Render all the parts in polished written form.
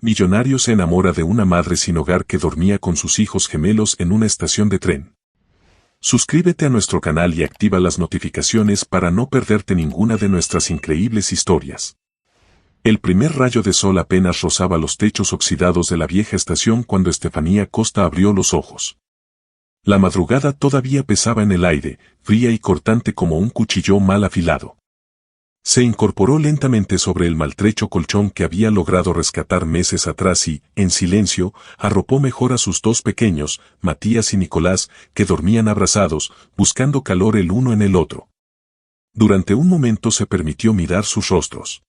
Millonario se enamora de una madre sin hogar que dormía con sus hijos gemelos en una estación de tren. Suscríbete a nuestro canal y activa las notificaciones para no perderte ninguna de nuestras increíbles historias. El primer rayo de sol apenas rozaba los techos oxidados de la vieja estación cuando Estefanía Costa abrió los ojos. La madrugada todavía pesaba en el aire, fría y cortante como un cuchillo mal afilado. Se incorporó lentamente sobre el maltrecho colchón que había logrado rescatar meses atrás y, en silencio, arropó mejor a sus dos pequeños, Matías y Nicolás, que dormían abrazados, buscando calor el uno en el otro. Durante un momento se permitió mirar sus rostros.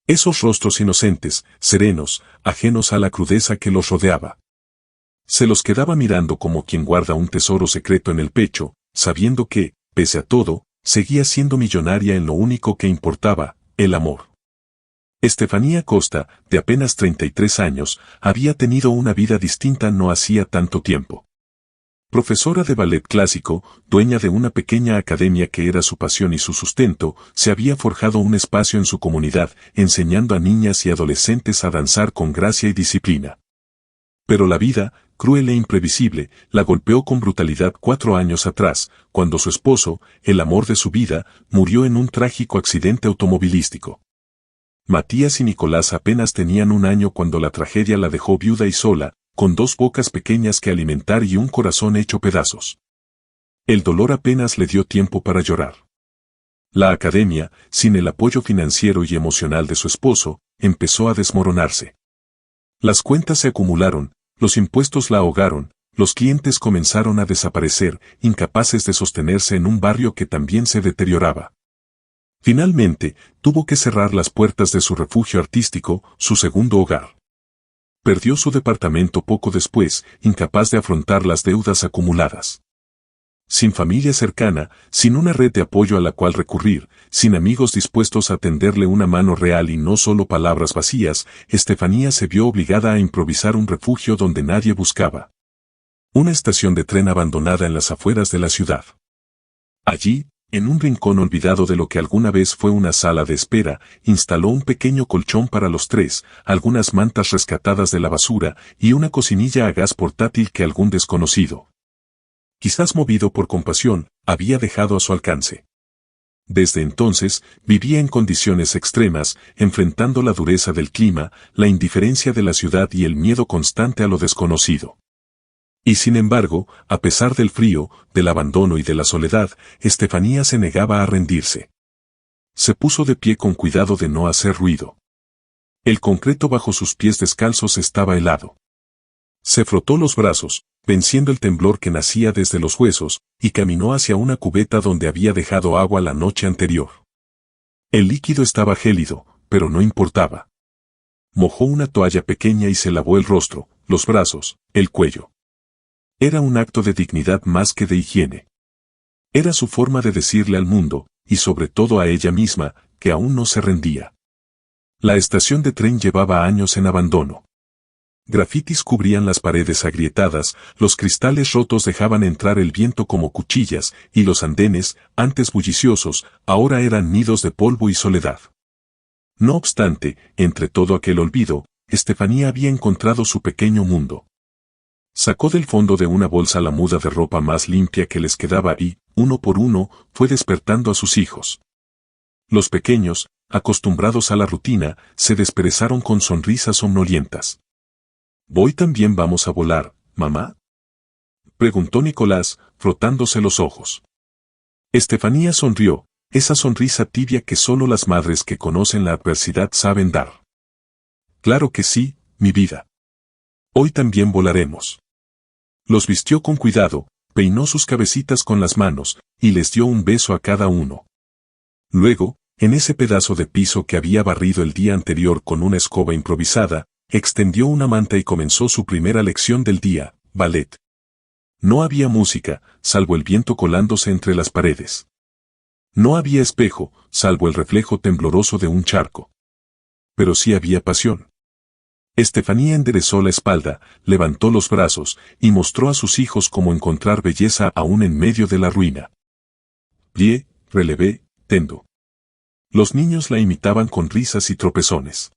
Esos rostros inocentes, serenos, ajenos a la crudeza que los rodeaba. Se los quedaba mirando como quien guarda un tesoro secreto en el pecho, sabiendo que, pese a todo, seguía siendo millonaria en lo único que importaba, el amor. Estefanía Costa, de apenas 33 años, había tenido una vida distinta no hacía tanto tiempo. Profesora de ballet clásico, dueña de una pequeña academia que era su pasión y su sustento, se había forjado un espacio en su comunidad, enseñando a niñas y adolescentes a danzar con gracia y disciplina. Pero la vida, cruel e imprevisible, la golpeó con brutalidad 4 años atrás, cuando su esposo, el amor de su vida, murió en un trágico accidente automovilístico. Matías y Nicolás apenas tenían 1 año cuando la tragedia la dejó viuda y sola, con 2 bocas pequeñas que alimentar y un corazón hecho pedazos. El dolor apenas le dio tiempo para llorar. La academia, sin el apoyo financiero y emocional de su esposo, empezó a desmoronarse. Las cuentas se acumularon, los impuestos la ahogaron, los clientes comenzaron a desaparecer, incapaces de sostenerse en un barrio que también se deterioraba. Finalmente, tuvo que cerrar las puertas de su refugio artístico, su segundo hogar. Perdió su departamento poco después, incapaz de afrontar las deudas acumuladas. Sin familia cercana, sin una red de apoyo a la cual recurrir, sin amigos dispuestos a tenderle una mano real y no solo palabras vacías, Estefanía se vio obligada a improvisar un refugio donde nadie buscaba. Una estación de tren abandonada en las afueras de la ciudad. Allí, en un rincón olvidado de lo que alguna vez fue una sala de espera, instaló un pequeño colchón para los 3, algunas mantas rescatadas de la basura y una cocinilla a gas portátil que algún desconocido, quizás movido por compasión, había dejado a su alcance. Desde entonces, vivía en condiciones extremas, enfrentando la dureza del clima, la indiferencia de la ciudad y el miedo constante a lo desconocido. Y sin embargo, a pesar del frío, del abandono y de la soledad, Estefanía se negaba a rendirse. Se puso de pie con cuidado de no hacer ruido. El concreto bajo sus pies descalzos estaba helado. Se frotó los brazos, venciendo el temblor que nacía desde los huesos, y caminó hacia una cubeta donde había dejado agua la noche anterior. El líquido estaba gélido, pero no importaba. Mojó una toalla pequeña y se lavó el rostro, los brazos, el cuello. Era un acto de dignidad más que de higiene. Era su forma de decirle al mundo, y sobre todo a ella misma, que aún no se rendía. La estación de tren llevaba años en abandono. Grafitis cubrían las paredes agrietadas, los cristales rotos dejaban entrar el viento como cuchillas, y los andenes, antes bulliciosos, ahora eran nidos de polvo y soledad. No obstante, entre todo aquel olvido, Estefanía había encontrado su pequeño mundo. Sacó del fondo de una bolsa la muda de ropa más limpia que les quedaba y, uno por uno, fue despertando a sus hijos. Los pequeños, acostumbrados a la rutina, se desperezaron con sonrisas somnolientas. ¿Hoy también vamos a volar, mamá?, preguntó Nicolás, frotándose los ojos. Estefanía sonrió, esa sonrisa tibia que solo las madres que conocen la adversidad saben dar. Claro que sí, mi vida. Hoy también volaremos. Los vistió con cuidado, peinó sus cabecitas con las manos, y les dio un beso a cada uno. Luego, en ese pedazo de piso que había barrido el día anterior con una escoba improvisada, extendió una manta y comenzó su primera lección del día, ballet. No había música, salvo el viento colándose entre las paredes. No había espejo, salvo el reflejo tembloroso de un charco. Pero sí había pasión. Estefanía enderezó la espalda, levantó los brazos, y mostró a sus hijos cómo encontrar belleza aún en medio de la ruina. Plie, relevé, tendo. Los niños la imitaban con risas y tropezones.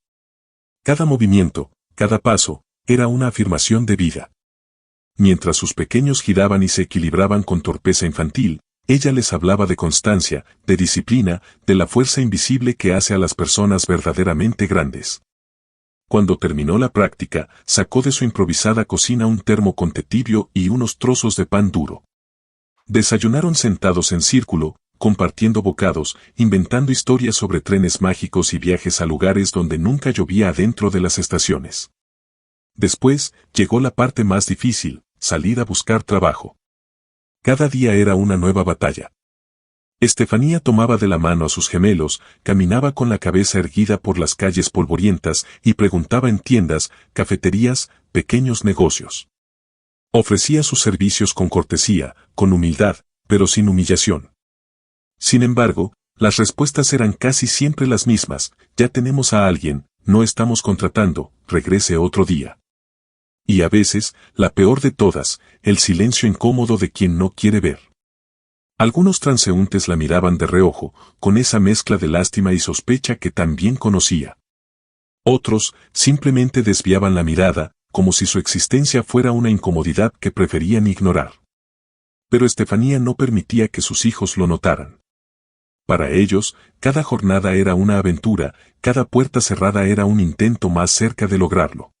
Cada movimiento, Cada paso era una afirmación de vida. Mientras sus pequeños giraban y se equilibraban con torpeza infantil, ella les hablaba de constancia, de disciplina, de la fuerza invisible que hace a las personas verdaderamente grandes. Cuando terminó la práctica, sacó de su improvisada cocina un termo con té tibio y unos trozos de pan duro. Desayunaron sentados en círculo, compartiendo bocados, inventando historias sobre trenes mágicos y viajes a lugares donde nunca llovía adentro de las estaciones. Después, llegó la parte más difícil, salir a buscar trabajo. Cada día era una nueva batalla. Estefanía tomaba de la mano a sus gemelos, caminaba con la cabeza erguida por las calles polvorientas y preguntaba en tiendas, cafeterías, pequeños negocios. Ofrecía sus servicios con cortesía, con humildad, pero sin humillación. Sin embargo, las respuestas eran casi siempre las mismas: ya tenemos a alguien, no estamos contratando, regrese otro día. Y a veces, la peor de todas, el silencio incómodo de quien no quiere ver. Algunos transeúntes la miraban de reojo, con esa mezcla de lástima y sospecha que tan bien conocía. Otros, simplemente desviaban la mirada, como si su existencia fuera una incomodidad que preferían ignorar. Pero Estefanía no permitía que sus hijos lo notaran. Para ellos, cada jornada era una aventura, cada puerta cerrada era un intento más cerca de lograrlo.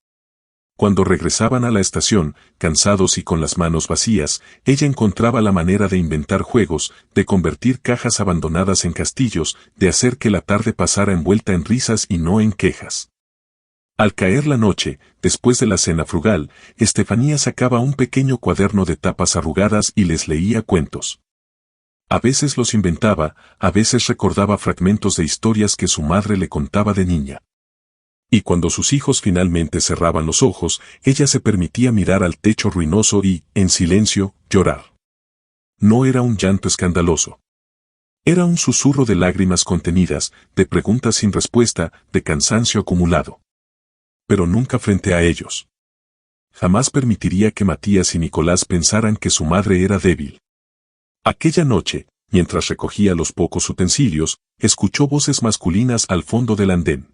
Cuando regresaban a la estación, cansados y con las manos vacías, ella encontraba la manera de inventar juegos, de convertir cajas abandonadas en castillos, de hacer que la tarde pasara envuelta en risas y no en quejas. Al caer la noche, después de la cena frugal, Estefanía sacaba un pequeño cuaderno de tapas arrugadas y les leía cuentos. A veces los inventaba, a veces recordaba fragmentos de historias que su madre le contaba de niña. Y cuando sus hijos finalmente cerraban los ojos, ella se permitía mirar al techo ruinoso y, en silencio, llorar. No era un llanto escandaloso. Era un susurro de lágrimas contenidas, de preguntas sin respuesta, de cansancio acumulado. Pero nunca frente a ellos. Jamás permitiría que Matías y Nicolás pensaran que su madre era débil. Aquella noche, mientras recogía los pocos utensilios, escuchó voces masculinas al fondo del andén.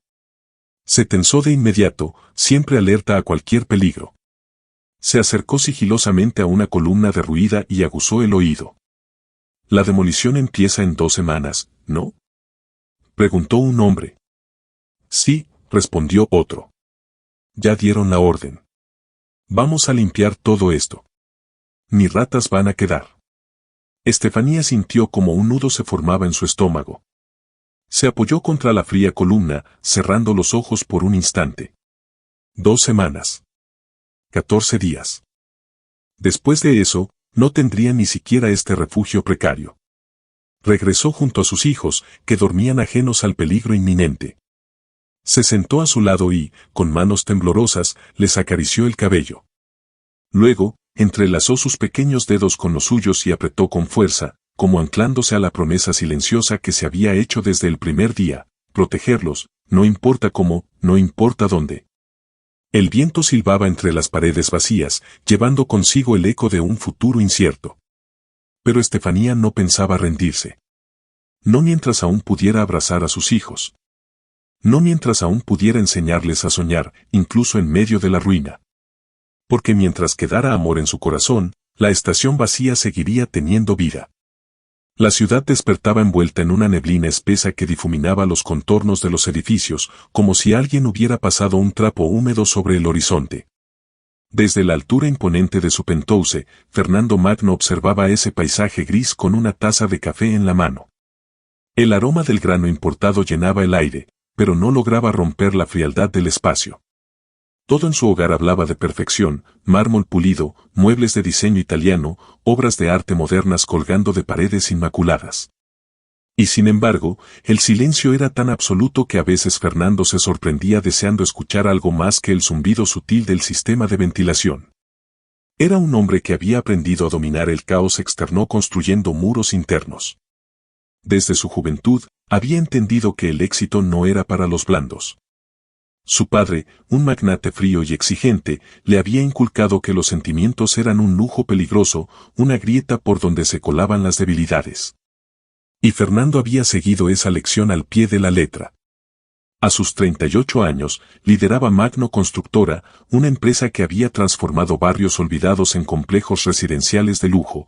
Se tensó de inmediato, siempre alerta a cualquier peligro. Se acercó sigilosamente a una columna derruida y aguzó el oído. «La demolición empieza en 2 semanas, ¿no?», preguntó un hombre. «Sí», respondió otro. «Ya dieron la orden. Vamos a limpiar todo esto. Ni ratas van a quedar». Estefanía sintió como un nudo se formaba en su estómago. Se apoyó contra la fría columna, cerrando los ojos por un instante. 2 semanas. 14 días. Después de eso, no tendría ni siquiera este refugio precario. Regresó junto a sus hijos, que dormían ajenos al peligro inminente. Se sentó a su lado y, con manos temblorosas, les acarició el cabello. Luego, entrelazó sus pequeños dedos con los suyos y apretó con fuerza, como anclándose a la promesa silenciosa que se había hecho desde el primer día: protegerlos, no importa cómo, no importa dónde. El viento silbaba entre las paredes vacías, llevando consigo el eco de un futuro incierto. Pero Estefanía no pensaba rendirse. No mientras aún pudiera abrazar a sus hijos. No mientras aún pudiera enseñarles a soñar, incluso en medio de la ruina. Porque mientras quedara amor en su corazón, la estación vacía seguiría teniendo vida. La ciudad despertaba envuelta en una neblina espesa que difuminaba los contornos de los edificios, como si alguien hubiera pasado un trapo húmedo sobre el horizonte. Desde la altura imponente de su penthouse, Fernando Magno observaba ese paisaje gris con una taza de café en la mano. El aroma del grano importado llenaba el aire, pero no lograba romper la frialdad del espacio. Todo en su hogar hablaba de perfección: mármol pulido, muebles de diseño italiano, obras de arte modernas colgando de paredes inmaculadas. Y sin embargo, el silencio era tan absoluto que a veces Fernando se sorprendía deseando escuchar algo más que el zumbido sutil del sistema de ventilación. Era un hombre que había aprendido a dominar el caos externo construyendo muros internos. Desde su juventud, había entendido que el éxito no era para los blandos. Su padre, un magnate frío y exigente, le había inculcado que los sentimientos eran un lujo peligroso, una grieta por donde se colaban las debilidades. Y Fernando había seguido esa lección al pie de la letra. A sus 38 años, lideraba Magno Constructora, una empresa que había transformado barrios olvidados en complejos residenciales de lujo,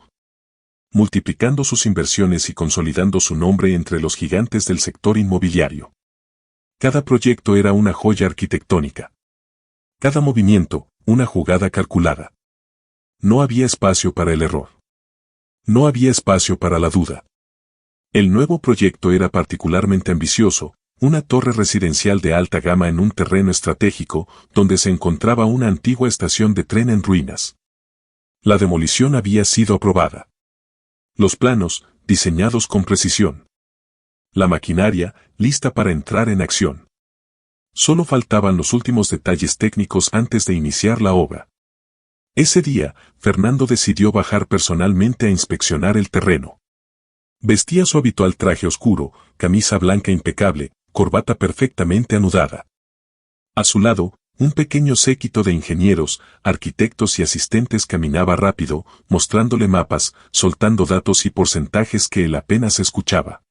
multiplicando sus inversiones y consolidando su nombre entre los gigantes del sector inmobiliario. Cada proyecto era una joya arquitectónica. Cada movimiento, una jugada calculada. No había espacio para el error. No había espacio para la duda. El nuevo proyecto era particularmente ambicioso, una torre residencial de alta gama en un terreno estratégico, donde se encontraba una antigua estación de tren en ruinas. La demolición había sido aprobada. Los planos, diseñados con precisión. La maquinaria, lista para entrar en acción. Solo faltaban los últimos detalles técnicos antes de iniciar la obra. Ese día, Fernando decidió bajar personalmente a inspeccionar el terreno. Vestía su habitual traje oscuro, camisa blanca impecable, corbata perfectamente anudada. A su lado, un pequeño séquito de ingenieros, arquitectos y asistentes caminaba rápido, mostrándole mapas, soltando datos y porcentajes que él apenas escuchaba.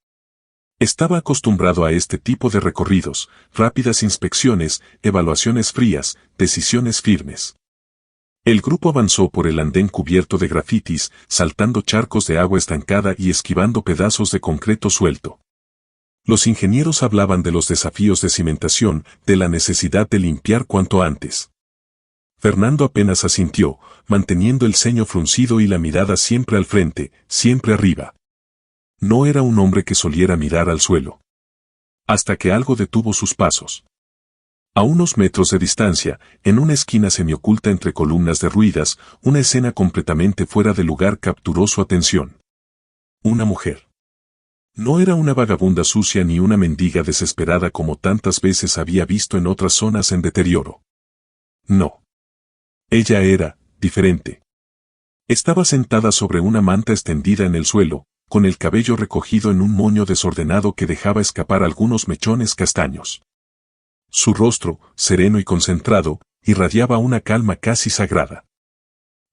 Estaba acostumbrado a este tipo de recorridos, rápidas inspecciones, evaluaciones frías, decisiones firmes. El grupo avanzó por el andén cubierto de grafitis, saltando charcos de agua estancada y esquivando pedazos de concreto suelto. Los ingenieros hablaban de los desafíos de cimentación, de la necesidad de limpiar cuanto antes. Fernando apenas asintió, manteniendo el ceño fruncido y la mirada siempre al frente, siempre arriba. No era un hombre que soliera mirar al suelo. Hasta que algo detuvo sus pasos. A unos metros de distancia, en una esquina semioculta entre columnas derruidas, una escena completamente fuera de lugar capturó su atención. Una mujer. No era una vagabunda sucia ni una mendiga desesperada como tantas veces había visto en otras zonas en deterioro. No. Ella era diferente. Estaba sentada sobre una manta extendida en el suelo, con el cabello recogido en un moño desordenado que dejaba escapar algunos mechones castaños. Su rostro, sereno y concentrado, irradiaba una calma casi sagrada.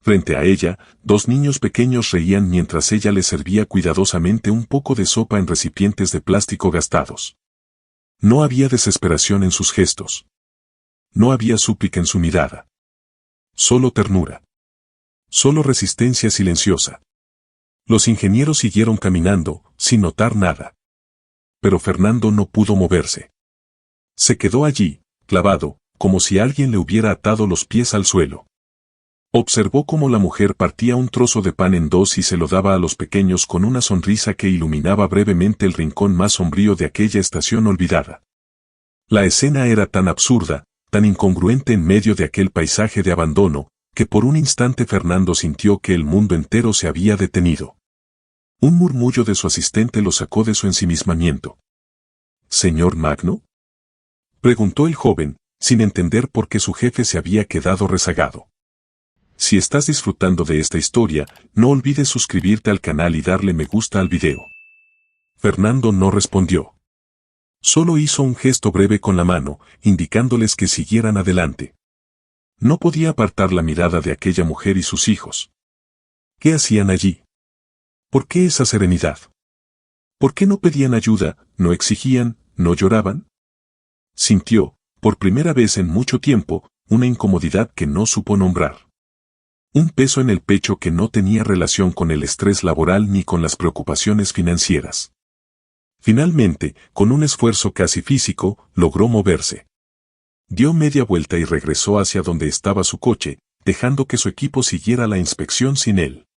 Frente a ella, dos niños pequeños reían mientras ella les servía cuidadosamente un poco de sopa en recipientes de plástico gastados. No había desesperación en sus gestos. No había súplica en su mirada. Solo ternura. Solo resistencia silenciosa. Los ingenieros siguieron caminando, sin notar nada. Pero Fernando no pudo moverse. Se quedó allí, clavado, como si alguien le hubiera atado los pies al suelo. Observó cómo la mujer partía un trozo de pan en dos y se lo daba a los pequeños con una sonrisa que iluminaba brevemente el rincón más sombrío de aquella estación olvidada. La escena era tan absurda, tan incongruente en medio de aquel paisaje de abandono, que por un instante Fernando sintió que el mundo entero se había detenido. Un murmullo de su asistente lo sacó de su ensimismamiento. ¿Señor Magno?, preguntó el joven, sin entender por qué su jefe se había quedado rezagado. Si estás disfrutando de esta historia, no olvides suscribirte al canal y darle me gusta al video. Fernando no respondió. Solo hizo un gesto breve con la mano, indicándoles que siguieran adelante. No podía apartar la mirada de aquella mujer y sus hijos. ¿Qué hacían allí? ¿Por qué esa serenidad? ¿Por qué no pedían ayuda, no exigían, no lloraban? Sintió, por primera vez en mucho tiempo, una incomodidad que no supo nombrar. Un peso en el pecho que no tenía relación con el estrés laboral ni con las preocupaciones financieras. Finalmente, con un esfuerzo casi físico, logró moverse. Dio media vuelta y regresó hacia donde estaba su coche, dejando que su equipo siguiera la inspección sin él.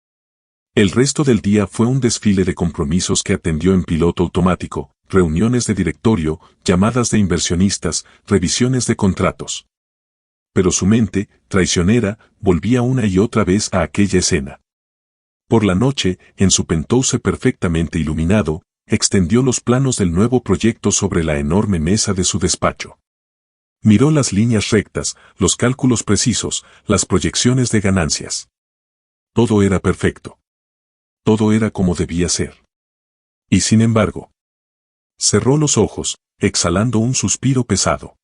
El resto del día fue un desfile de compromisos que atendió en piloto automático, reuniones de directorio, llamadas de inversionistas, revisiones de contratos. Pero su mente, traicionera, volvía una y otra vez a aquella escena. Por la noche, en su penthouse perfectamente iluminado, extendió los planos del nuevo proyecto sobre la enorme mesa de su despacho. Miró las líneas rectas, los cálculos precisos, las proyecciones de ganancias. Todo era perfecto. Todo era como debía ser. Y sin embargo, cerró los ojos, exhalando un suspiro pesado.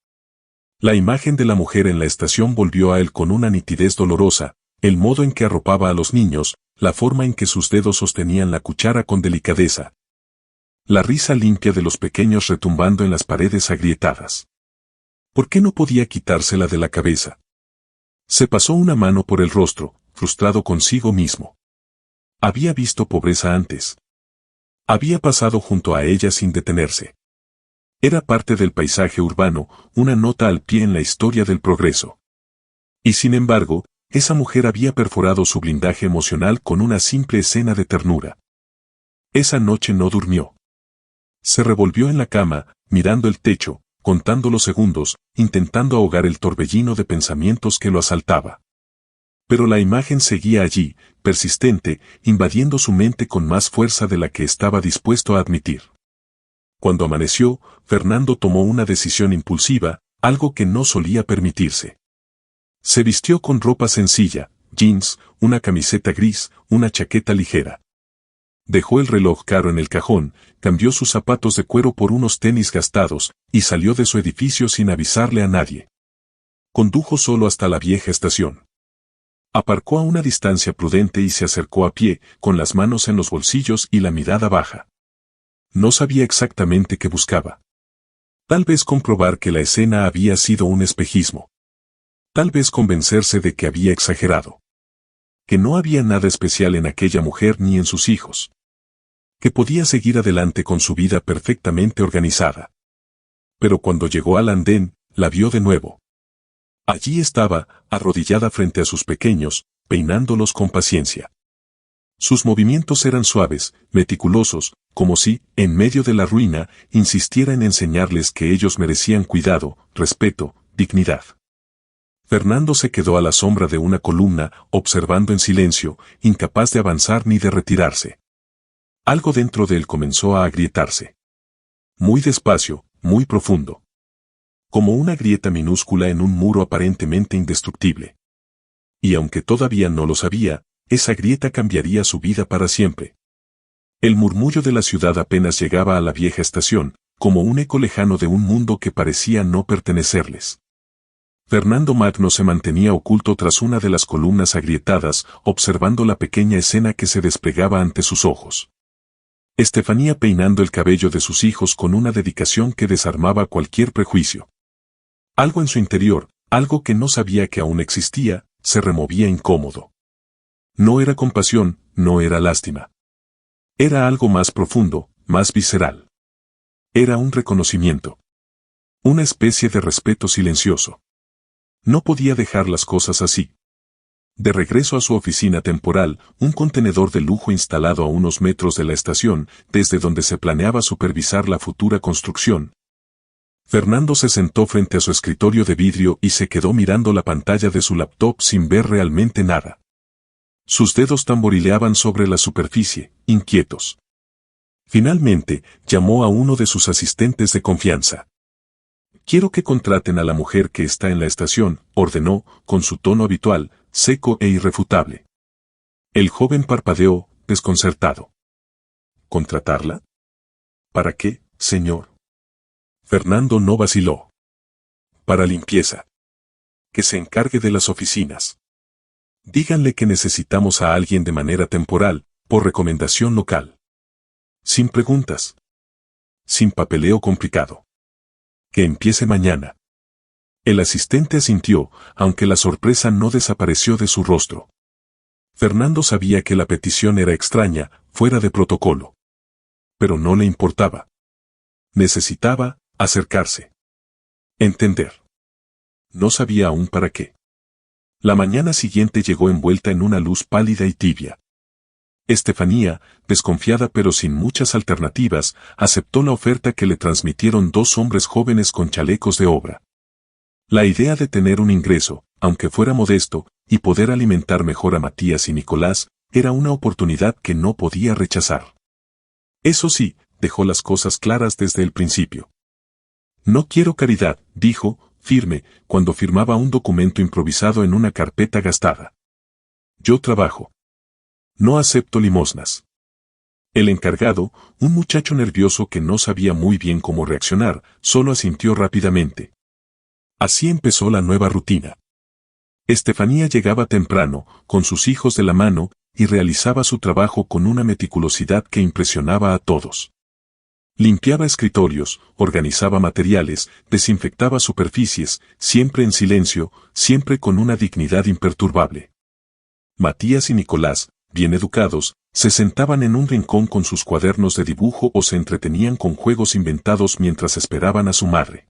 La imagen de la mujer en la estación volvió a él con una nitidez dolorosa, el modo en que arropaba a los niños, la forma en que sus dedos sostenían la cuchara con delicadeza. La risa limpia de los pequeños retumbando en las paredes agrietadas. ¿Por qué no podía quitársela de la cabeza? Se pasó una mano por el rostro, frustrado consigo mismo. Había visto pobreza antes. Había pasado junto a ella sin detenerse. Era parte del paisaje urbano, una nota al pie en la historia del progreso. Y sin embargo, esa mujer había perforado su blindaje emocional con una simple escena de ternura. Esa noche no durmió. Se revolvió en la cama, mirando el techo, contando los segundos, intentando ahogar el torbellino de pensamientos que lo asaltaba. Pero la imagen seguía allí, persistente, invadiendo su mente con más fuerza de la que estaba dispuesto a admitir. Cuando amaneció, Fernando tomó una decisión impulsiva, algo que no solía permitirse. Se vistió con ropa sencilla, jeans, una camiseta gris, una chaqueta ligera. Dejó el reloj caro en el cajón, cambió sus zapatos de cuero por unos tenis gastados, y salió de su edificio sin avisarle a nadie. Condujo solo hasta la vieja estación. Aparcó a una distancia prudente y se acercó a pie, con las manos en los bolsillos y la mirada baja. No sabía exactamente qué buscaba. Tal vez comprobar que la escena había sido un espejismo. Tal vez convencerse de que había exagerado. Que no había nada especial en aquella mujer ni en sus hijos. Que podía seguir adelante con su vida perfectamente organizada. Pero cuando llegó al andén, la vio de nuevo. Allí estaba, arrodillada frente a sus pequeños, peinándolos con paciencia. Sus movimientos eran suaves, meticulosos, como si, en medio de la ruina, insistiera en enseñarles que ellos merecían cuidado, respeto, dignidad. Fernando se quedó a la sombra de una columna, observando en silencio, incapaz de avanzar ni de retirarse. Algo dentro de él comenzó a agrietarse. Muy despacio, muy profundo. Como una grieta minúscula en un muro aparentemente indestructible. Y aunque todavía no lo sabía, esa grieta cambiaría su vida para siempre. El murmullo de la ciudad apenas llegaba a la vieja estación, como un eco lejano de un mundo que parecía no pertenecerles. Fernando Magno se mantenía oculto tras una de las columnas agrietadas, observando la pequeña escena que se desplegaba ante sus ojos. Estefanía peinando el cabello de sus hijos con una dedicación que desarmaba cualquier prejuicio. Algo en su interior, algo que no sabía que aún existía, se removía incómodo. No era compasión, no era lástima. Era algo más profundo, más visceral. Era un reconocimiento. Una especie de respeto silencioso. No podía dejar las cosas así. De regreso a su oficina temporal, un contenedor de lujo instalado a unos metros de la estación, desde donde se planeaba supervisar la futura construcción. Fernando se sentó frente a su escritorio de vidrio y se quedó mirando la pantalla de su laptop sin ver realmente nada. Sus dedos tamborileaban sobre la superficie, inquietos. Finalmente, llamó a uno de sus asistentes de confianza. «Quiero que contraten a la mujer que está en la estación», ordenó, con su tono habitual, seco e irrefutable. El joven parpadeó, desconcertado. ¿Contratarla? ¿Para qué, señor? Fernando no vaciló. Para limpieza. Que se encargue de las oficinas. Díganle que necesitamos a alguien de manera temporal, por recomendación local. Sin preguntas. Sin papeleo complicado. Que empiece mañana. El asistente asintió, aunque la sorpresa no desapareció de su rostro. Fernando sabía que la petición era extraña, fuera de protocolo. Pero no le importaba. Necesitaba acercarse. Entender. No sabía aún para qué. La mañana siguiente llegó envuelta en una luz pálida y tibia. Estefanía, desconfiada pero sin muchas alternativas, aceptó la oferta que le transmitieron dos hombres jóvenes con chalecos de obra. La idea de tener un ingreso, aunque fuera modesto, y poder alimentar mejor a Matías y Nicolás, era una oportunidad que no podía rechazar. Eso sí, dejó las cosas claras desde el principio. «No quiero caridad», dijo, firme, cuando firmaba un documento improvisado en una carpeta gastada. «Yo trabajo. No acepto limosnas». El encargado, un muchacho nervioso que no sabía muy bien cómo reaccionar, solo asintió rápidamente. Así empezó la nueva rutina. Estefanía llegaba temprano, con sus hijos de la mano, y realizaba su trabajo con una meticulosidad que impresionaba a todos. Limpiaba escritorios, organizaba materiales, desinfectaba superficies, siempre en silencio, siempre con una dignidad imperturbable. Matías y Nicolás, bien educados, se sentaban en un rincón con sus cuadernos de dibujo o se entretenían con juegos inventados mientras esperaban a su madre.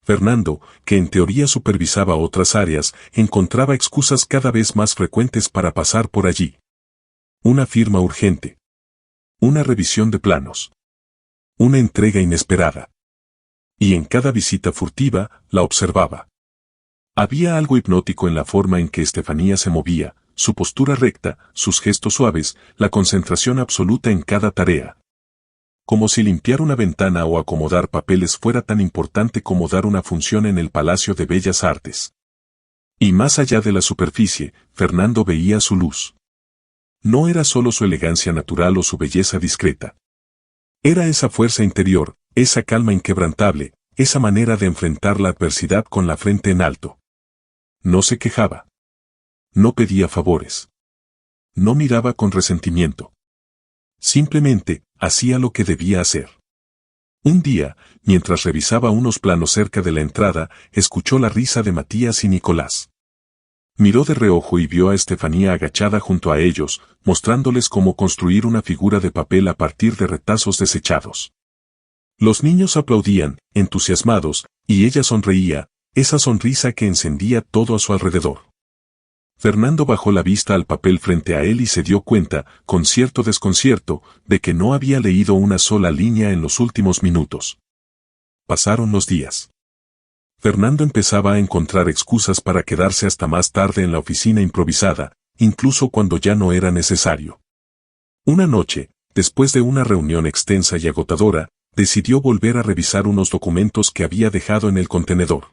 Fernando, que en teoría supervisaba otras áreas, encontraba excusas cada vez más frecuentes para pasar por allí. Una firma urgente. Una revisión de planos. Una entrega inesperada. Y en cada visita furtiva, la observaba. Había algo hipnótico en la forma en que Estefanía se movía, su postura recta, sus gestos suaves, la concentración absoluta en cada tarea. Como si limpiar una ventana o acomodar papeles fuera tan importante como dar una función en el Palacio de Bellas Artes. Y más allá de la superficie, Fernando veía su luz. No era solo su elegancia natural o su belleza discreta. Era esa fuerza interior, esa calma inquebrantable, esa manera de enfrentar la adversidad con la frente en alto. No se quejaba. No pedía favores. No miraba con resentimiento. Simplemente, hacía lo que debía hacer. Un día, mientras revisaba unos planos cerca de la entrada, escuchó la risa de Matías y Nicolás. Miró de reojo y vio a Estefanía agachada junto a ellos, mostrándoles cómo construir una figura de papel a partir de retazos desechados. Los niños aplaudían, entusiasmados, y ella sonreía, esa sonrisa que encendía todo a su alrededor. Fernando bajó la vista al papel frente a él y se dio cuenta, con cierto desconcierto, de que no había leído una sola línea en los últimos minutos. Pasaron los días. Fernando empezaba a encontrar excusas para quedarse hasta más tarde en la oficina improvisada, incluso cuando ya no era necesario. Una noche, después de una reunión extensa y agotadora, decidió volver a revisar unos documentos que había dejado en el contenedor.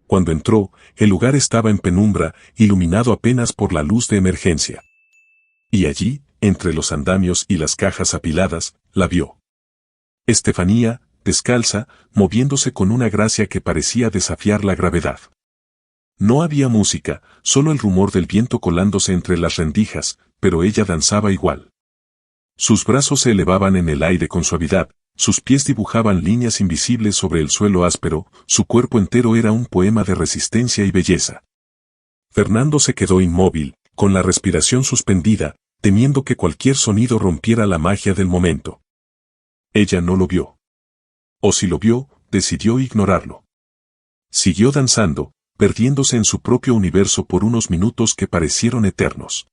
Cuando entró, el lugar estaba en penumbra, iluminado apenas por la luz de emergencia. Y allí, entre los andamios y las cajas apiladas, la vio. Estefanía, descalza, moviéndose con una gracia que parecía desafiar la gravedad. No había música, solo el rumor del viento colándose entre las rendijas, pero ella danzaba igual. Sus brazos se elevaban en el aire con suavidad, sus pies dibujaban líneas invisibles sobre el suelo áspero, su cuerpo entero era un poema de resistencia y belleza. Fernando se quedó inmóvil, con la respiración suspendida, temiendo que cualquier sonido rompiera la magia del momento. Ella no lo vio. O si lo vio, decidió ignorarlo. Siguió danzando, perdiéndose en su propio universo por unos minutos que parecieron eternos.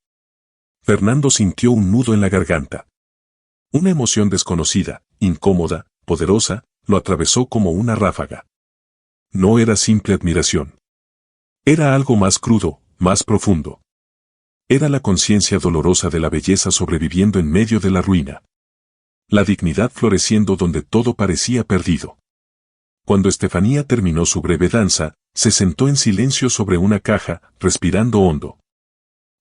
Fernando sintió un nudo en la garganta. Una emoción desconocida, incómoda, poderosa, lo atravesó como una ráfaga. No era simple admiración. Era algo más crudo, más profundo. Era la conciencia dolorosa de la belleza sobreviviendo en medio de la ruina. La dignidad floreciendo donde todo parecía perdido. Cuando Estefanía terminó su breve danza, se sentó en silencio sobre una caja, respirando hondo.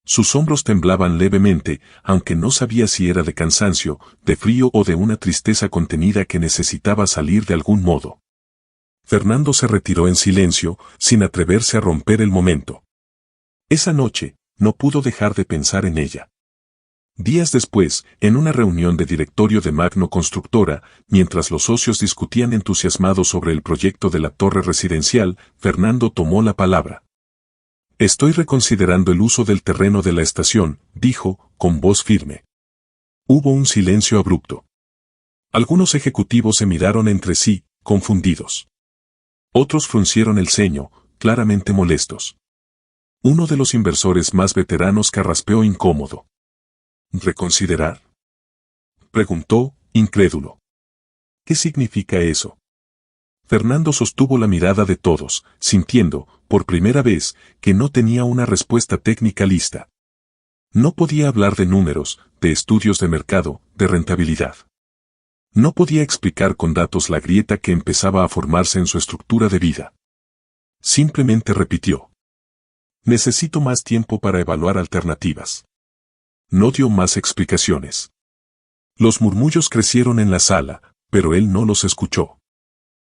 Sus hombros temblaban levemente, aunque no sabía si era de cansancio, de frío o de una tristeza contenida que necesitaba salir de algún modo. Fernando se retiró en silencio, sin atreverse a romper el momento. Esa noche, no pudo dejar de pensar en ella. Días después, en una reunión de directorio de Magno Constructora, mientras los socios discutían entusiasmados sobre el proyecto de la torre residencial, Fernando tomó la palabra. Estoy reconsiderando el uso del terreno de la estación, dijo, con voz firme. Hubo un silencio abrupto. Algunos ejecutivos se miraron entre sí, confundidos. Otros fruncieron el ceño, claramente molestos. Uno de los inversores más veteranos carraspeó incómodo. ¿Reconsiderar? Preguntó, incrédulo. ¿Qué significa eso? Fernando sostuvo la mirada de todos, sintiendo, por primera vez, que no tenía una respuesta técnica lista. No podía hablar de números, de estudios de mercado, de rentabilidad. No podía explicar con datos la grieta que empezaba a formarse en su estructura de vida. Simplemente repitió. Necesito más tiempo para evaluar alternativas. No dio más explicaciones. Los murmullos crecieron en la sala, pero él no los escuchó.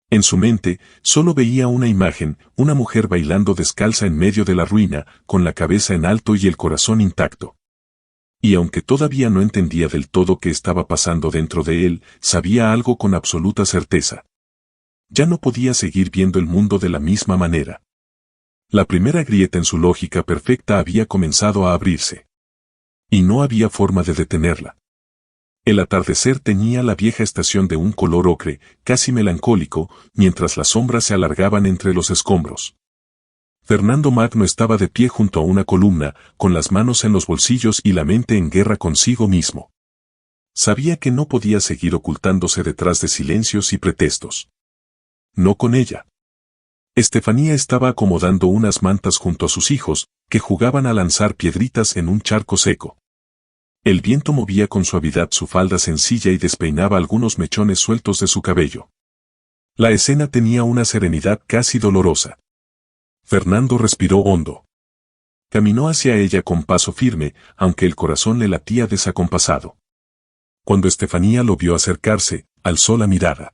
En su mente, solo veía una imagen, una mujer bailando descalza en medio de la ruina, con la cabeza en alto y el corazón intacto. Y aunque todavía no entendía del todo qué estaba pasando dentro de él, sabía algo con absoluta certeza. Ya no podía seguir viendo el mundo de la misma manera. La primera grieta en su lógica perfecta había comenzado a abrirse. Y no había forma de detenerla. El atardecer teñía la vieja estación de un color ocre, casi melancólico, mientras las sombras se alargaban entre los escombros. Fernando Magno estaba de pie junto a una columna, con las manos en los bolsillos y la mente en guerra consigo mismo. Sabía que no podía seguir ocultándose detrás de silencios y pretextos. No con ella. Estefanía estaba acomodando unas mantas junto a sus hijos, que jugaban a lanzar piedritas en un charco seco. El viento movía con suavidad su falda sencilla y despeinaba algunos mechones sueltos de su cabello. La escena tenía una serenidad casi dolorosa. Fernando respiró hondo. Caminó hacia ella con paso firme, aunque el corazón le latía desacompasado. Cuando Estefanía lo vio acercarse, alzó la mirada.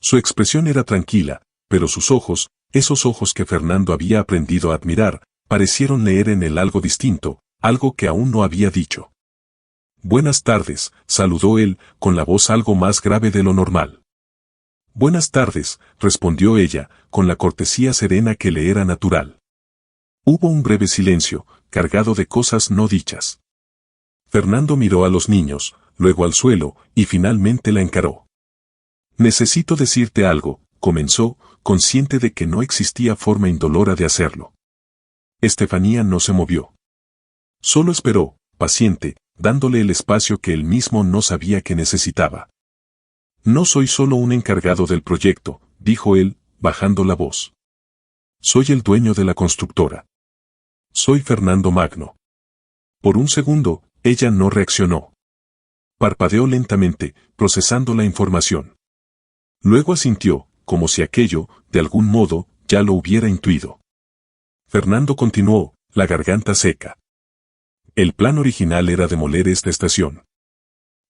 Su expresión era tranquila, pero sus ojos, esos ojos que Fernando había aprendido a admirar, parecieron leer en él algo distinto, algo que aún no había dicho. «Buenas tardes», saludó él, con la voz algo más grave de lo normal. «Buenas tardes», respondió ella, con la cortesía serena que le era natural. Hubo un breve silencio, cargado de cosas no dichas. Fernando miró a los niños, luego al suelo, y finalmente la encaró. «Necesito decirte algo», comenzó, consciente de que no existía forma indolora de hacerlo. Estefanía no se movió. Solo esperó, paciente, dándole el espacio que él mismo no sabía que necesitaba. «No soy solo un encargado del proyecto», dijo él, bajando la voz. «Soy el dueño de la constructora. Soy Fernando Magno». Por un segundo, ella no reaccionó. Parpadeó lentamente, procesando la información. Luego asintió, como si aquello, de algún modo, ya lo hubiera intuido. Fernando continuó, la garganta seca. El plan original era demoler esta estación.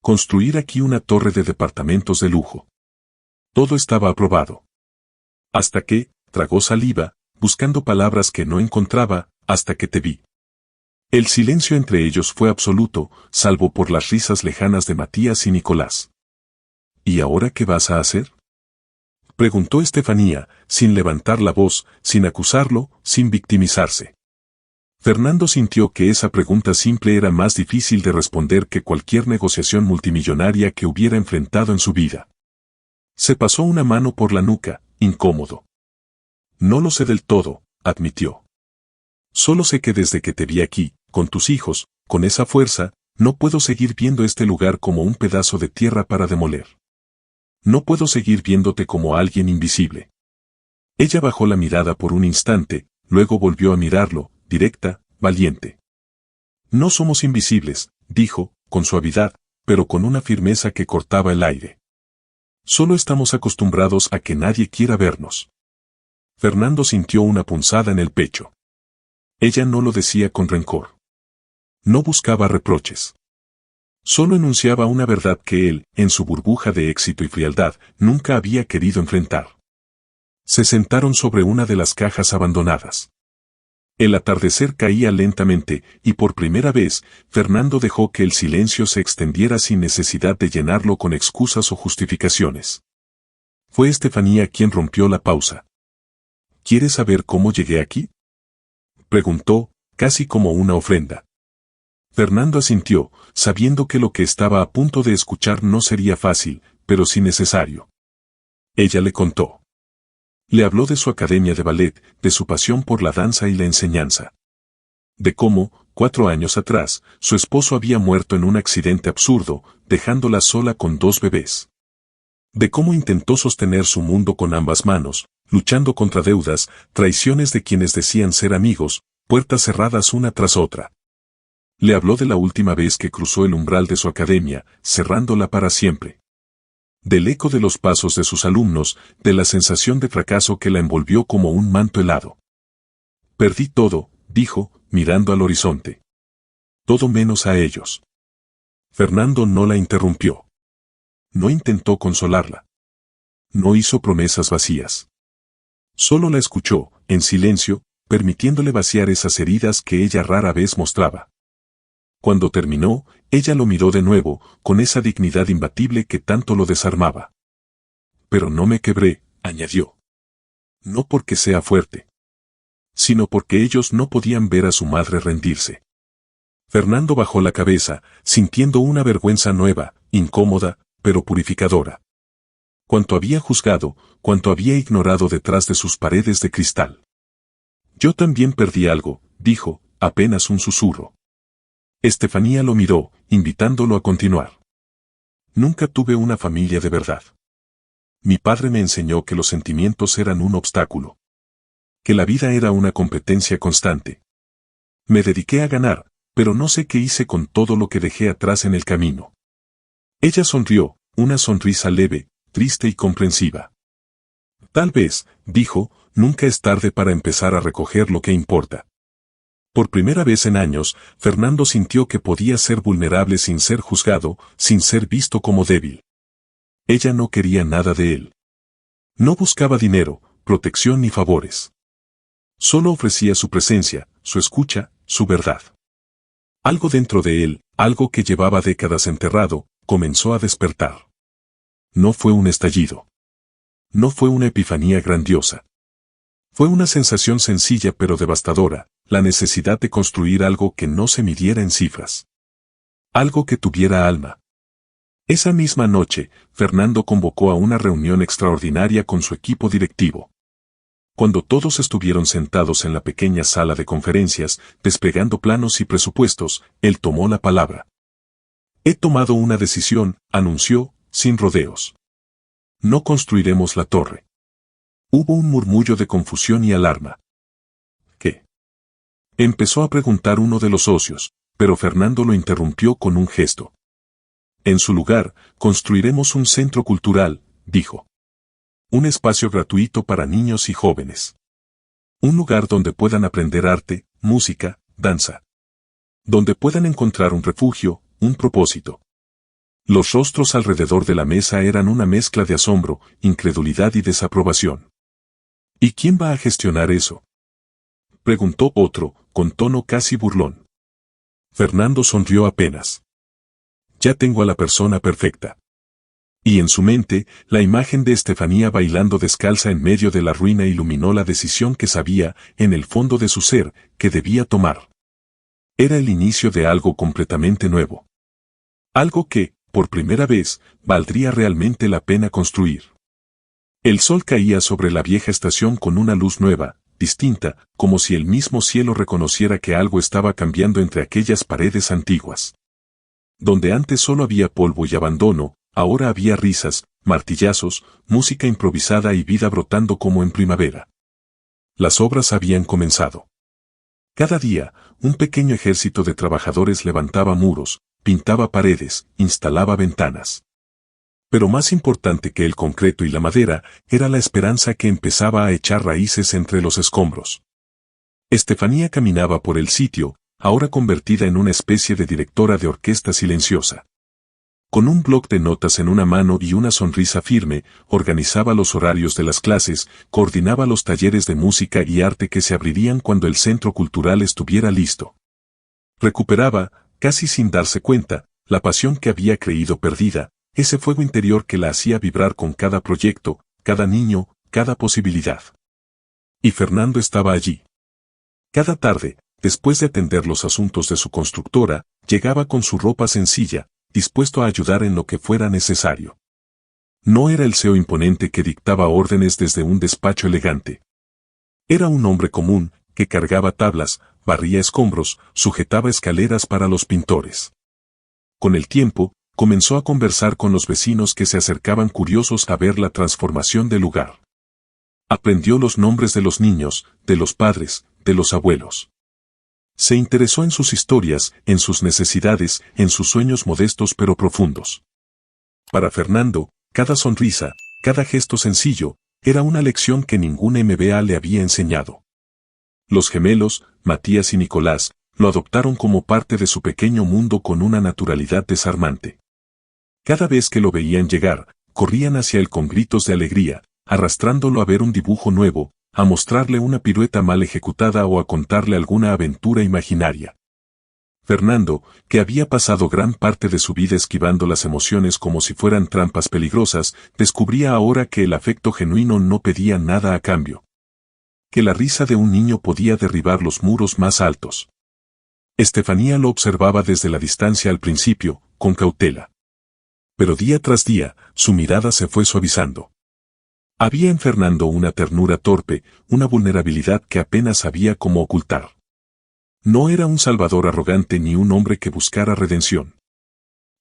Construir aquí una torre de departamentos de lujo. Todo estaba aprobado. Hasta que, tragó saliva, buscando palabras que no encontraba, hasta que te vi. El silencio entre ellos fue absoluto, salvo por las risas lejanas de Matías y Nicolás. ¿Y ahora qué vas a hacer?, preguntó Estefanía, sin levantar la voz, sin acusarlo, sin victimizarse. Fernando sintió que esa pregunta simple era más difícil de responder que cualquier negociación multimillonaria que hubiera enfrentado en su vida. Se pasó una mano por la nuca, incómodo. «No lo sé del todo», admitió. «Solo sé que desde que te vi aquí, con tus hijos, con esa fuerza, no puedo seguir viendo este lugar como un pedazo de tierra para demoler. No puedo seguir viéndote como alguien invisible». Ella bajó la mirada por un instante, luego volvió a mirarlo, directa, valiente. «No somos invisibles», dijo, con suavidad, pero con una firmeza que cortaba el aire. «Solo estamos acostumbrados a que nadie quiera vernos». Fernando sintió una punzada en el pecho. Ella no lo decía con rencor. No buscaba reproches. Solo enunciaba una verdad que él, en su burbuja de éxito y frialdad, nunca había querido enfrentar. Se sentaron sobre una de las cajas abandonadas. El atardecer caía lentamente, y por primera vez, Fernando dejó que el silencio se extendiera sin necesidad de llenarlo con excusas o justificaciones. Fue Estefanía quien rompió la pausa. «¿Quieres saber cómo llegué aquí?», preguntó, casi como una ofrenda. Fernando asintió, sabiendo que lo que estaba a punto de escuchar no sería fácil, pero sí necesario. Ella le contó. Le habló de su academia de ballet, de su pasión por la danza y la enseñanza. De cómo, 4 años atrás, su esposo había muerto en un accidente absurdo, dejándola sola con 2 bebés. De cómo intentó sostener su mundo con ambas manos, luchando contra deudas, traiciones de quienes decían ser amigos, puertas cerradas una tras otra. Le habló de la última vez que cruzó el umbral de su academia, cerrándola para siempre. Del eco de los pasos de sus alumnos, de la sensación de fracaso que la envolvió como un manto helado. «Perdí todo», dijo, mirando al horizonte. «Todo menos a ellos». Fernando no la interrumpió. No intentó consolarla. No hizo promesas vacías. Solo la escuchó, en silencio, permitiéndole vaciar esas heridas que ella rara vez mostraba. Cuando terminó, ella lo miró de nuevo, con esa dignidad imbatible que tanto lo desarmaba. Pero no me quebré, añadió. No porque sea fuerte, sino porque ellos no podían ver a su madre rendirse. Fernando bajó la cabeza, sintiendo una vergüenza nueva, incómoda, pero purificadora. Cuánto había juzgado, cuánto había ignorado detrás de sus paredes de cristal. Yo también perdí algo, dijo, apenas un susurro. Estefanía lo miró, invitándolo a continuar. Nunca tuve una familia de verdad. Mi padre me enseñó que los sentimientos eran un obstáculo. Que la vida era una competencia constante. Me dediqué a ganar, pero no sé qué hice con todo lo que dejé atrás en el camino. Ella sonrió, una sonrisa leve, triste y comprensiva. Tal vez, dijo, nunca es tarde para empezar a recoger lo que importa. Por primera vez en años, Fernando sintió que podía ser vulnerable sin ser juzgado, sin ser visto como débil. Ella no quería nada de él. No buscaba dinero, protección ni favores. Solo ofrecía su presencia, su escucha, su verdad. Algo dentro de él, algo que llevaba décadas enterrado, comenzó a despertar. No fue un estallido. No fue una epifanía grandiosa. Fue una sensación sencilla pero devastadora, la necesidad de construir algo que no se midiera en cifras. Algo que tuviera alma. Esa misma noche, Fernando convocó a una reunión extraordinaria con su equipo directivo. Cuando todos estuvieron sentados en la pequeña sala de conferencias, desplegando planos y presupuestos, él tomó la palabra. He tomado una decisión, anunció, sin rodeos. No construiremos la torre. Hubo un murmullo de confusión y alarma. ¿Qué? Empezó a preguntar uno de los socios, pero Fernando lo interrumpió con un gesto. En su lugar, construiremos un centro cultural, dijo. Un espacio gratuito para niños y jóvenes. Un lugar donde puedan aprender arte, música, danza. Donde puedan encontrar un refugio, un propósito. Los rostros alrededor de la mesa eran una mezcla de asombro, incredulidad y desaprobación. ¿Y quién va a gestionar eso?, preguntó otro, con tono casi burlón. Fernando sonrió apenas. Ya tengo a la persona perfecta. Y en su mente, la imagen de Estefanía bailando descalza en medio de la ruina iluminó la decisión que sabía, en el fondo de su ser, que debía tomar. Era el inicio de algo completamente nuevo. Algo que, por primera vez, valdría realmente la pena construir. El sol caía sobre la vieja estación con una luz nueva, distinta, como si el mismo cielo reconociera que algo estaba cambiando entre aquellas paredes antiguas. Donde antes solo había polvo y abandono, ahora había risas, martillazos, música improvisada y vida brotando como en primavera. Las obras habían comenzado. Cada día, un pequeño ejército de trabajadores levantaba muros, pintaba paredes, instalaba ventanas. Pero más importante que el concreto y la madera, era la esperanza que empezaba a echar raíces entre los escombros. Estefanía caminaba por el sitio, ahora convertida en una especie de directora de orquesta silenciosa. Con un bloc de notas en una mano y una sonrisa firme, organizaba los horarios de las clases, coordinaba los talleres de música y arte que se abrirían cuando el centro cultural estuviera listo. Recuperaba, casi sin darse cuenta, la pasión que había creído perdida, ese fuego interior que la hacía vibrar con cada proyecto, cada niño, cada posibilidad. Y Fernando estaba allí. Cada tarde, después de atender los asuntos de su constructora, llegaba con su ropa sencilla, dispuesto a ayudar en lo que fuera necesario. No era el CEO imponente que dictaba órdenes desde un despacho elegante. Era un hombre común, que cargaba tablas, barría escombros, sujetaba escaleras para los pintores. Con el tiempo, comenzó a conversar con los vecinos que se acercaban curiosos a ver la transformación del lugar. Aprendió los nombres de los niños, de los padres, de los abuelos. Se interesó en sus historias, en sus necesidades, en sus sueños modestos pero profundos. Para Fernando, cada sonrisa, cada gesto sencillo, era una lección que ningún MBA le había enseñado. Los gemelos, Matías y Nicolás, lo adoptaron como parte de su pequeño mundo con una naturalidad desarmante. Cada vez que lo veían llegar, corrían hacia él con gritos de alegría, arrastrándolo a ver un dibujo nuevo, a mostrarle una pirueta mal ejecutada o a contarle alguna aventura imaginaria. Fernando, que había pasado gran parte de su vida esquivando las emociones como si fueran trampas peligrosas, descubría ahora que el afecto genuino no pedía nada a cambio. Que la risa de un niño podía derribar los muros más altos. Estefanía lo observaba desde la distancia al principio, con cautela. Pero día tras día, su mirada se fue suavizando. Había en Fernando una ternura torpe, una vulnerabilidad que apenas sabía cómo ocultar. No era un salvador arrogante ni un hombre que buscara redención.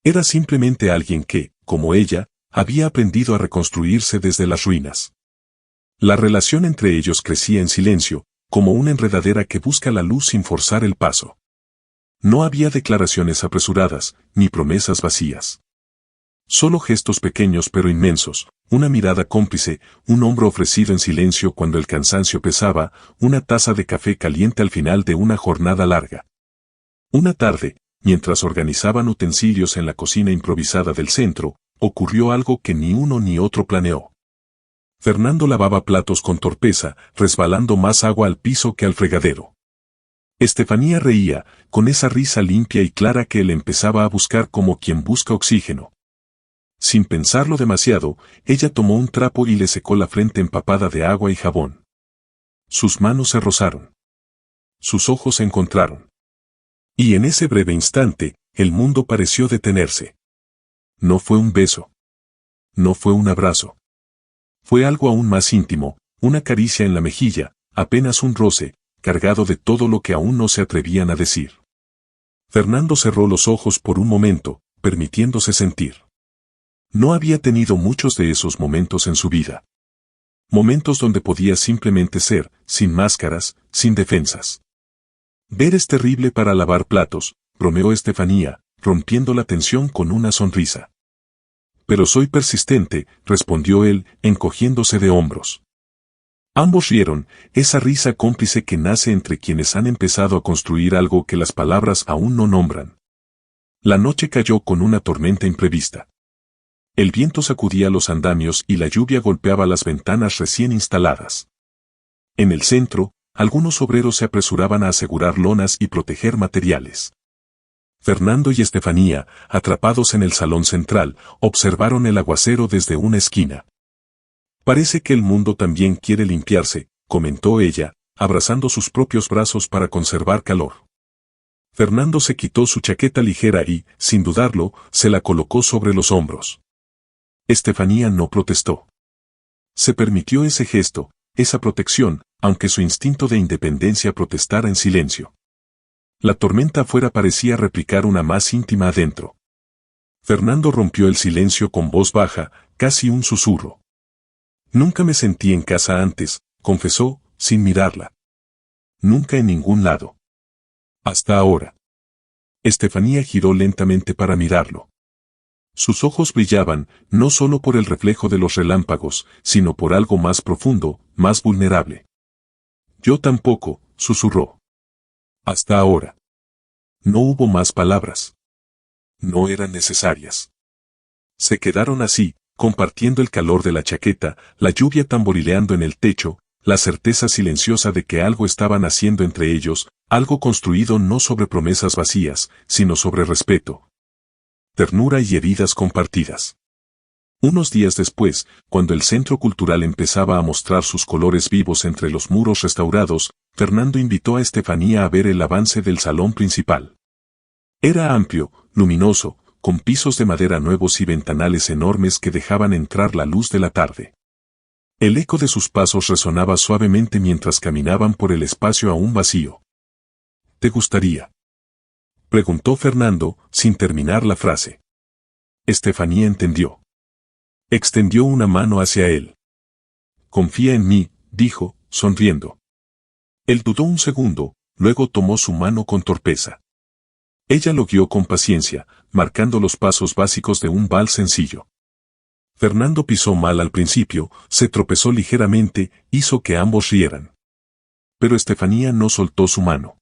Era simplemente alguien que, como ella, había aprendido a reconstruirse desde las ruinas. La relación entre ellos crecía en silencio, como una enredadera que busca la luz sin forzar el paso. No había declaraciones apresuradas, ni promesas vacías. Solo gestos pequeños pero inmensos, una mirada cómplice, un hombro ofrecido en silencio cuando el cansancio pesaba, una taza de café caliente al final de una jornada larga. Una tarde, mientras organizaban utensilios en la cocina improvisada del centro, ocurrió algo que ni uno ni otro planeó. Fernando lavaba platos con torpeza, resbalando más agua al piso que al fregadero. Estefanía reía, con esa risa limpia y clara que él empezaba a buscar como quien busca oxígeno. Sin pensarlo demasiado, ella tomó un trapo y le secó la frente empapada de agua y jabón. Sus manos se rozaron. Sus ojos se encontraron. Y en ese breve instante, el mundo pareció detenerse. No fue un beso. No fue un abrazo. Fue algo aún más íntimo, una caricia en la mejilla, apenas un roce, cargado de todo lo que aún no se atrevían a decir. Fernando cerró los ojos por un momento, permitiéndose sentir. No había tenido muchos de esos momentos en su vida. Momentos donde podía simplemente ser, sin máscaras, sin defensas. Ver es terrible para lavar platos, bromeó Estefanía, rompiendo la tensión con una sonrisa. Pero soy persistente, respondió él, encogiéndose de hombros. Ambos rieron, esa risa cómplice que nace entre quienes han empezado a construir algo que las palabras aún no nombran. La noche cayó con una tormenta imprevista. El viento sacudía los andamios y la lluvia golpeaba las ventanas recién instaladas. En el centro, algunos obreros se apresuraban a asegurar lonas y proteger materiales. Fernando y Estefanía, atrapados en el salón central, observaron el aguacero desde una esquina. Parece que el mundo también quiere limpiarse, comentó ella, abrazando sus propios brazos para conservar calor. Fernando se quitó su chaqueta ligera y, sin dudarlo, se la colocó sobre los hombros. Estefanía no protestó. Se permitió ese gesto, esa protección, aunque su instinto de independencia protestara en silencio. La tormenta afuera parecía replicar una más íntima adentro. Fernando rompió el silencio con voz baja, casi un susurro. Nunca me sentí en casa antes, confesó, sin mirarla. Nunca en ningún lado. Hasta ahora. Estefanía giró lentamente para mirarlo. Sus ojos brillaban, no solo por el reflejo de los relámpagos, sino por algo más profundo, más vulnerable. Yo tampoco, susurró. Hasta ahora. No hubo más palabras. No eran necesarias. Se quedaron así, compartiendo el calor de la chaqueta, la lluvia tamborileando en el techo, la certeza silenciosa de que algo estaban haciendo entre ellos, algo construido no sobre promesas vacías, sino sobre respeto. Ternura y heridas compartidas. Unos días después, cuando el centro cultural empezaba a mostrar sus colores vivos entre los muros restaurados, Fernando invitó a Estefanía a ver el avance del salón principal. Era amplio, luminoso, con pisos de madera nuevos y ventanales enormes que dejaban entrar la luz de la tarde. El eco de sus pasos resonaba suavemente mientras caminaban por el espacio aún vacío. ¿Te gustaría?, preguntó Fernando, sin terminar la frase. Estefanía entendió. Extendió una mano hacia él. Confía en mí, dijo, sonriendo. Él dudó un segundo, luego tomó su mano con torpeza. Ella lo guió con paciencia, marcando los pasos básicos de un vals sencillo. Fernando pisó mal al principio, se tropezó ligeramente, hizo que ambos rieran. Pero Estefanía no soltó su mano.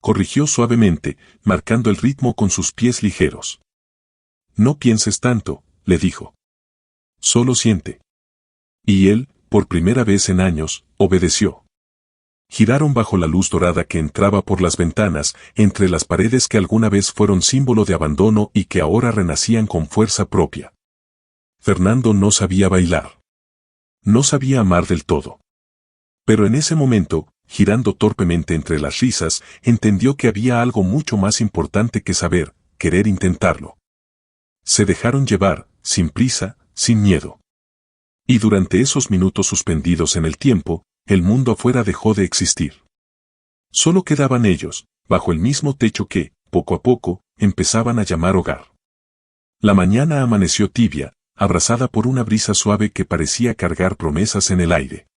Corrigió suavemente, marcando el ritmo con sus pies ligeros. No pienses tanto, le dijo. Solo siente. Y él, por primera vez en años, obedeció. Giraron bajo la luz dorada que entraba por las ventanas, entre las paredes que alguna vez fueron símbolo de abandono y que ahora renacían con fuerza propia. Fernando no sabía bailar. No sabía amar del todo. Pero en ese momento, girando torpemente entre las risas, entendió que había algo mucho más importante que saber, querer intentarlo. Se dejaron llevar, sin prisa, sin miedo. Y durante esos minutos suspendidos en el tiempo, el mundo afuera dejó de existir. Solo quedaban ellos, bajo el mismo techo que, poco a poco, empezaban a llamar hogar. La mañana amaneció tibia, abrazada por una brisa suave que parecía cargar promesas en el aire.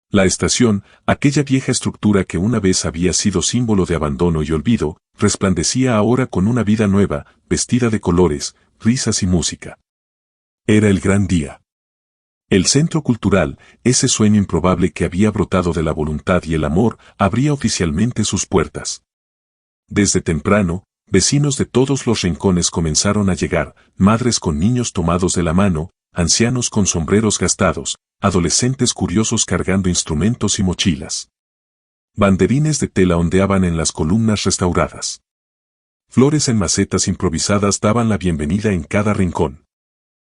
La estación, aquella vieja estructura que una vez había sido símbolo de abandono y olvido, resplandecía ahora con una vida nueva, vestida de colores, risas y música. Era el gran día. El centro cultural, ese sueño improbable que había brotado de la voluntad y el amor, abría oficialmente sus puertas. Desde temprano, vecinos de todos los rincones comenzaron a llegar, madres con niños tomados de la mano, ancianos con sombreros gastados, adolescentes curiosos cargando instrumentos y mochilas. Banderines de tela ondeaban en las columnas restauradas. Flores en macetas improvisadas daban la bienvenida en cada rincón.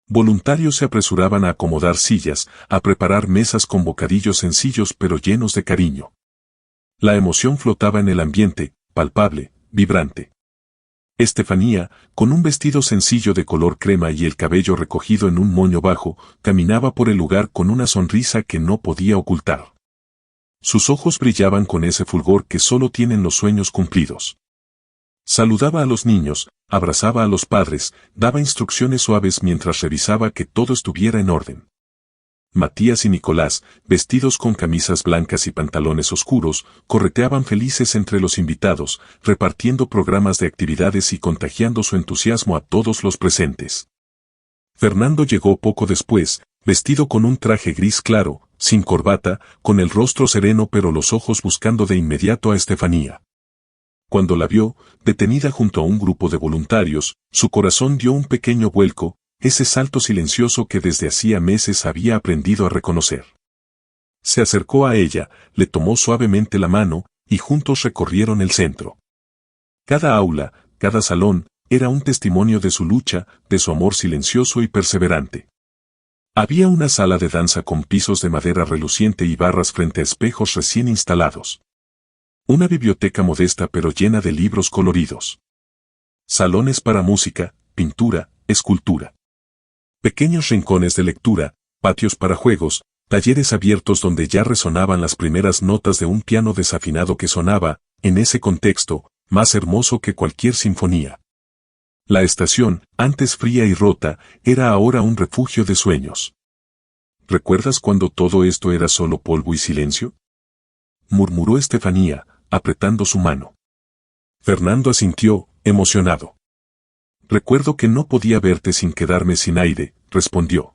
Voluntarios se apresuraban a acomodar sillas, a preparar mesas con bocadillos sencillos pero llenos de cariño. La emoción flotaba en el ambiente, palpable, vibrante. Estefanía, con un vestido sencillo de color crema y el cabello recogido en un moño bajo, caminaba por el lugar con una sonrisa que no podía ocultar. Sus ojos brillaban con ese fulgor que solo tienen los sueños cumplidos. Saludaba a los niños, abrazaba a los padres, daba instrucciones suaves mientras revisaba que todo estuviera en orden. Matías y Nicolás, vestidos con camisas blancas y pantalones oscuros, correteaban felices entre los invitados, repartiendo programas de actividades y contagiando su entusiasmo a todos los presentes. Fernando llegó poco después, vestido con un traje gris claro, sin corbata, con el rostro sereno pero los ojos buscando de inmediato a Estefanía. Cuando la vio, detenida junto a un grupo de voluntarios, su corazón dio un pequeño vuelco, ese salto silencioso que desde hacía meses había aprendido a reconocer. Se acercó a ella, le tomó suavemente la mano, y juntos recorrieron el centro. Cada aula, cada salón, era un testimonio de su lucha, de su amor silencioso y perseverante. Había una sala de danza con pisos de madera reluciente y barras frente a espejos recién instalados. Una biblioteca modesta pero llena de libros coloridos. Salones para música, pintura, escultura. Pequeños rincones de lectura, patios para juegos, talleres abiertos donde ya resonaban las primeras notas de un piano desafinado que sonaba, en ese contexto, más hermoso que cualquier sinfonía. La estación, antes fría y rota, era ahora un refugio de sueños. ¿Recuerdas cuando todo esto era solo polvo y silencio?, murmuró Estefanía, apretando su mano. Fernando asintió, emocionado. Recuerdo que no podía verte sin quedarme sin aire, respondió.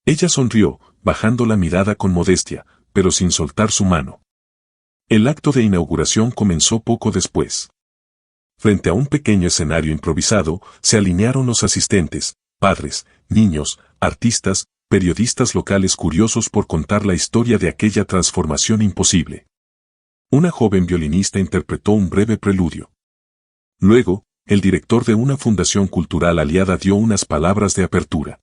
Ella sonrió, bajando la mirada con modestia, pero sin soltar su mano. El acto de inauguración comenzó poco después. Frente a un pequeño escenario improvisado, se alinearon los asistentes, padres, niños, artistas, periodistas locales curiosos por contar la historia de aquella transformación imposible. Una joven violinista interpretó un breve preludio. Luego, el director de una fundación cultural aliada dio unas palabras de apertura.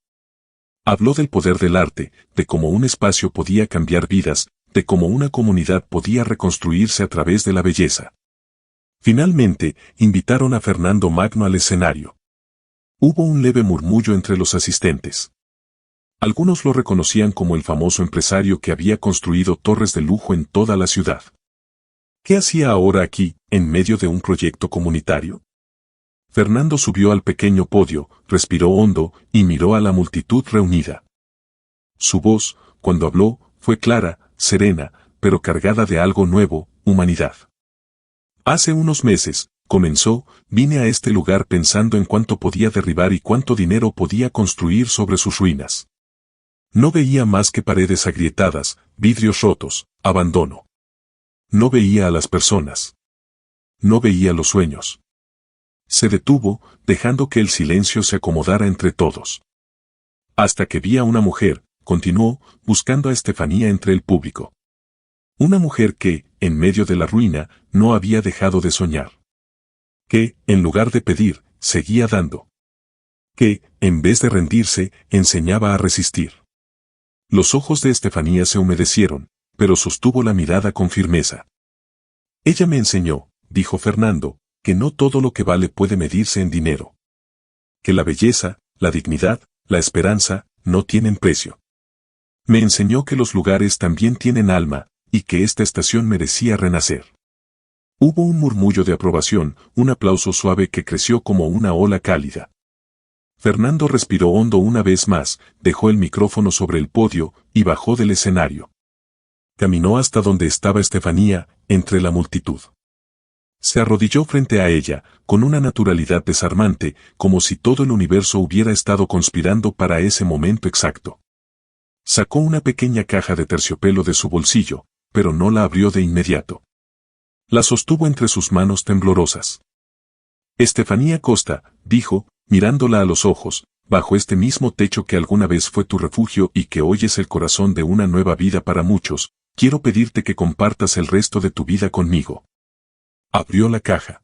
Habló del poder del arte, de cómo un espacio podía cambiar vidas, de cómo una comunidad podía reconstruirse a través de la belleza. Finalmente, invitaron a Fernando Magno al escenario. Hubo un leve murmullo entre los asistentes. Algunos lo reconocían como el famoso empresario que había construido torres de lujo en toda la ciudad. ¿Qué hacía ahora aquí, en medio de un proyecto comunitario? Fernando subió al pequeño podio, respiró hondo y miró a la multitud reunida. Su voz, cuando habló, fue clara, serena, pero cargada de algo nuevo, humanidad. Hace unos meses, comenzó, vine a este lugar pensando en cuánto podía derribar y cuánto dinero podía construir sobre sus ruinas. No veía más que paredes agrietadas, vidrios rotos, abandono. No veía a las personas. No veía los sueños. Se detuvo, dejando que el silencio se acomodara entre todos. Hasta que vi a una mujer, continuó, buscando a Estefanía entre el público. Una mujer que, en medio de la ruina, no había dejado de soñar. Que, en lugar de pedir, seguía dando. Que, en vez de rendirse, enseñaba a resistir. Los ojos de Estefanía se humedecieron, pero sostuvo la mirada con firmeza. Ella me enseñó, dijo Fernando, que no todo lo que vale puede medirse en dinero. Que la belleza, la dignidad, la esperanza, no tienen precio. Me enseñó que los lugares también tienen alma, y que esta estación merecía renacer. Hubo un murmullo de aprobación, un aplauso suave que creció como una ola cálida. Fernando respiró hondo una vez más, dejó el micrófono sobre el podio, y bajó del escenario. Caminó hasta donde estaba Estefanía, entre la multitud. Se arrodilló frente a ella, con una naturalidad desarmante, como si todo el universo hubiera estado conspirando para ese momento exacto. Sacó una pequeña caja de terciopelo de su bolsillo, pero no la abrió de inmediato. La sostuvo entre sus manos temblorosas. Estefanía Costa, dijo, mirándola a los ojos, bajo este mismo techo que alguna vez fue tu refugio y que hoy es el corazón de una nueva vida para muchos, quiero pedirte que compartas el resto de tu vida conmigo. Abrió la caja.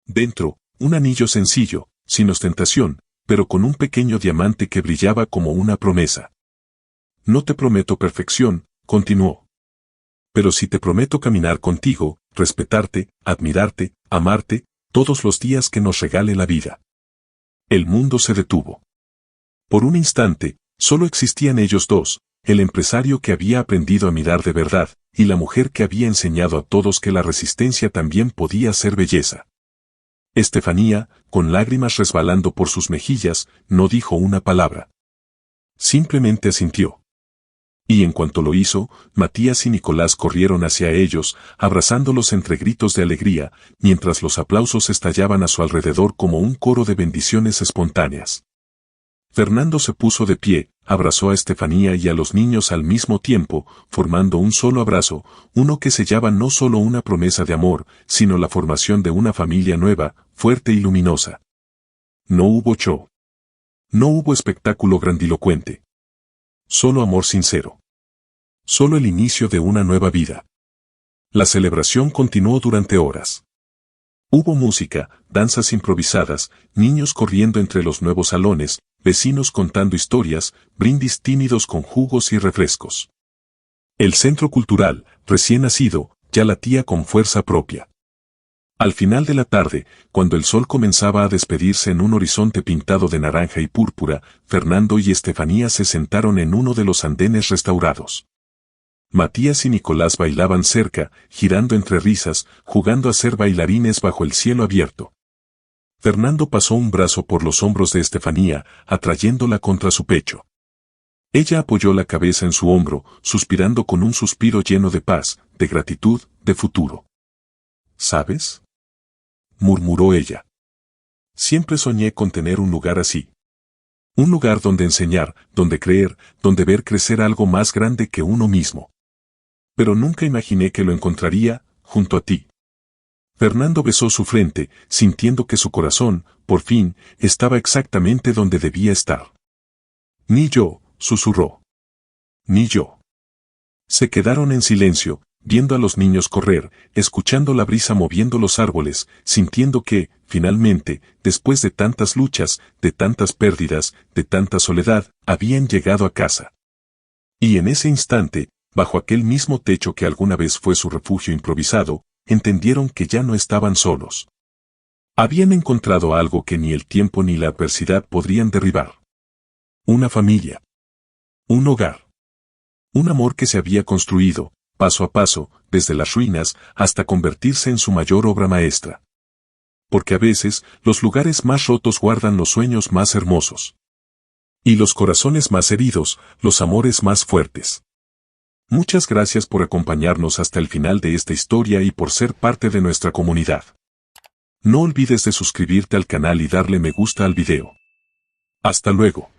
Dentro, un anillo sencillo, sin ostentación, pero con un pequeño diamante que brillaba como una promesa. No te prometo perfección, continuó. Pero sí te prometo caminar contigo, respetarte, admirarte, amarte, todos los días que nos regale la vida. El mundo se detuvo. Por un instante, solo existían ellos dos, el empresario que había aprendido a mirar de verdad, y la mujer que había enseñado a todos que la resistencia también podía ser belleza. Estefanía, con lágrimas resbalando por sus mejillas, no dijo una palabra. Simplemente asintió. Y en cuanto lo hizo, Matías y Nicolás corrieron hacia ellos, abrazándolos entre gritos de alegría, mientras los aplausos estallaban a su alrededor como un coro de bendiciones espontáneas. Fernando se puso de pie, abrazó a Estefanía y a los niños al mismo tiempo, formando un solo abrazo, uno que sellaba no solo una promesa de amor, sino la formación de una familia nueva, fuerte y luminosa. No hubo show. No hubo espectáculo grandilocuente. Solo amor sincero. Solo el inicio de una nueva vida. La celebración continuó durante horas. Hubo música, danzas improvisadas, niños corriendo entre los nuevos salones, vecinos contando historias, brindis tímidos con jugos y refrescos. El centro cultural, recién nacido, ya latía con fuerza propia. Al final de la tarde, cuando el sol comenzaba a despedirse en un horizonte pintado de naranja y púrpura, Fernando y Estefanía se sentaron en uno de los andenes restaurados. Matías y Nicolás bailaban cerca, girando entre risas, jugando a ser bailarines bajo el cielo abierto. Fernando pasó un brazo por los hombros de Estefanía, atrayéndola contra su pecho. Ella apoyó la cabeza en su hombro, suspirando con un suspiro lleno de paz, de gratitud, de futuro. ¿Sabes?, murmuró ella. Siempre soñé con tener un lugar así. Un lugar donde enseñar, donde creer, donde ver crecer algo más grande que uno mismo. Pero nunca imaginé que lo encontraría, junto a ti. Fernando besó su frente, sintiendo que su corazón, por fin, estaba exactamente donde debía estar. Ni yo, susurró. Ni yo. Se quedaron en silencio, viendo a los niños correr, escuchando la brisa moviendo los árboles, sintiendo que, finalmente, después de tantas luchas, de tantas pérdidas, de tanta soledad, habían llegado a casa. Y en ese instante, bajo aquel mismo techo que alguna vez fue su refugio improvisado, entendieron que ya no estaban solos. Habían encontrado algo que ni el tiempo ni la adversidad podrían derribar. Una familia. Un hogar. Un amor que se había construido, paso a paso, desde las ruinas, hasta convertirse en su mayor obra maestra. Porque a veces, los lugares más rotos guardan los sueños más hermosos. Y los corazones más heridos, los amores más fuertes. Muchas gracias por acompañarnos hasta el final de esta historia y por ser parte de nuestra comunidad. No olvides de suscribirte al canal y darle me gusta al video. Hasta luego.